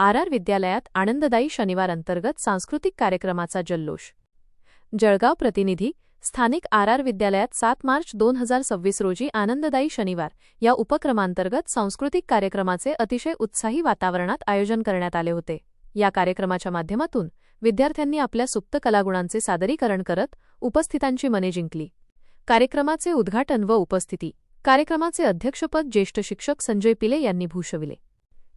R विद्यालयात आनंददायी शनिवार अंतर्गत सांस्कृतिक कार्यक्रमाचा जल्लोष। जळगाव प्रतिनिधी। स्थानिक आर विद्यालयात 7 मार्च 2026 रोजी आनंददायी शनिवार या उपक्रमांतर्गत सांस्कृतिक कार्यक्रमाचे अतिशय उत्साही वातावरणात आयोजन करण्यात आले होते। या कार्यक्रमाच्या माध्यमातून विद्यार्थ्यांनी आपल्या सुप्त कलागुणांचे सादरीकरण करत उपस्थितांची मने जिंकली। कार्यक्रमाचे उद्घाटन व उपस्थिती। कार्यक्रमाचे अध्यक्षपद ज्येष्ठ शिक्षक संजय पिले यांनी भूषविले।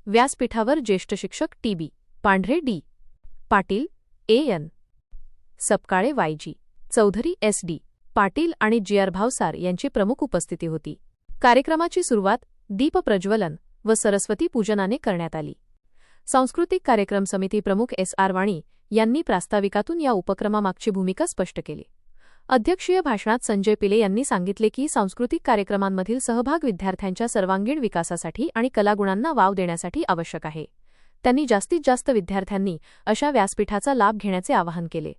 व्यासपीठावर ज्येष्ठ शिक्षक T B. Pandhare, D. Patil, A N. Sapkale, Y G. Chaudhari, S D. Patil आणि जी.आर. भावसार यांची प्रमुख उपस्थिती होती। कार्यक्रमाची सुरुवात दीपप्रज्वलन व सरस्वती पूजनाने करण्यात आली। सांस्कृतिक कार्यक्रम समिती प्रमुख एस.आर. वाणी यांनी प्रास्ताविकातून या उपक्रमामागची भूमिका स्पष्ट केली। अध्यक्षीय भाषणात संजय पिले यांनी सांगितले की सांस्कृतिक कार्यक्रमांमधील सहभाग विद्यार्थ्यांच्या सर्वांगीण विकासासाठी आणि कलागुणांना वाव देण्यासाठी आवश्यक आहे। त्यांनी जास्तीत जास्त विद्यार्थ्यांनी अशा व्यासपीठाचा लाभ घेण्याचे आवाहन केले।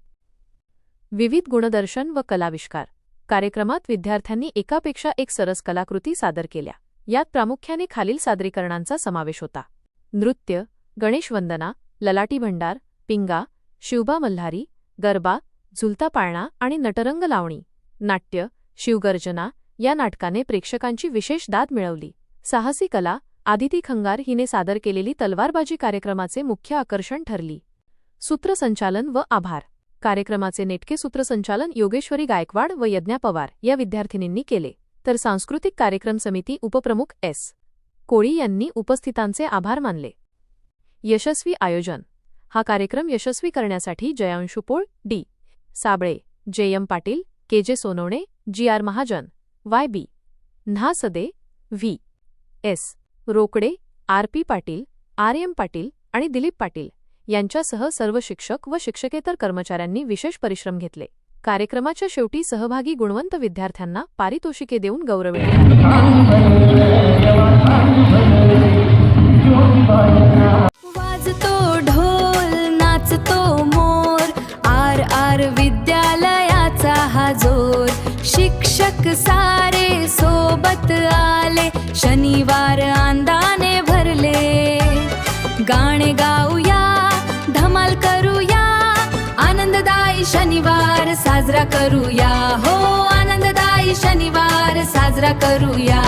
विविध गुणदर्शन व कलाविष्कार। कार्यक्रमात विद्यार्थ्यांनी एकापेक्षा एक सरस कलाकृती सादर केल्या। यात प्रामुख्याने खालील सादरीकरणांचा समावेश होता: नृत्य, गणेशवंदना, ललाटी भंडार, पिंगा, शिवबा मल्हारी, गरबा, झुलता पाळणा आणि नटरंग लावणी, नाट्य, शिवगर्जना या नाटकाने प्रेक्षकांची विशेष दाद मिळवली। साहसी कला, आदिती खंगार हिने सादर केलेली तलवारबाजी कार्यक्रमाचे मुख्य आकर्षण ठरली। सूत्रसंचालन व आभार। कार्यक्रमाचे नेटके सूत्रसंचालन योगेश्वरी गायकवाड व यज्ञा पवार या विद्यार्थिनींनी केले, तर सांस्कृतिक कार्यक्रम समिती उपप्रमुख एस. कोळी यांनी उपस्थितांचे आभार मानले। यशस्वी आयोजन। हा कार्यक्रम यशस्वी करण्यासाठी Jayanshu Pol, D. Sabale, J M. Patil, K J. Sonawane, G R. Mahajan, Y B. Nhasde, V. S. Rokade, R P. Patil, R M. Patil आणि दिलीप पाटील यांच्यासह सर्व शिक्षक व शिक्षकेतर कर्मचाऱ्यांनी विशेष परिश्रम घेतले। कार्यक्रमाच्या शेवटी सहभागी गुणवंत विद्यार्थ्यांना पारितोषिके देऊन गौरविण्यात वाजतो ढोल, नाचतो मोर, आर आर विद्यालयाचा हा जोर। शिक्षक सारे सोबत आले, शनिवार आनंदाने भरले। गाणे गाऊया, धमाल करूया, आनंददायी शनिवार साजरा करूया। हो, आनंददायी शनिवार साजरा करूया।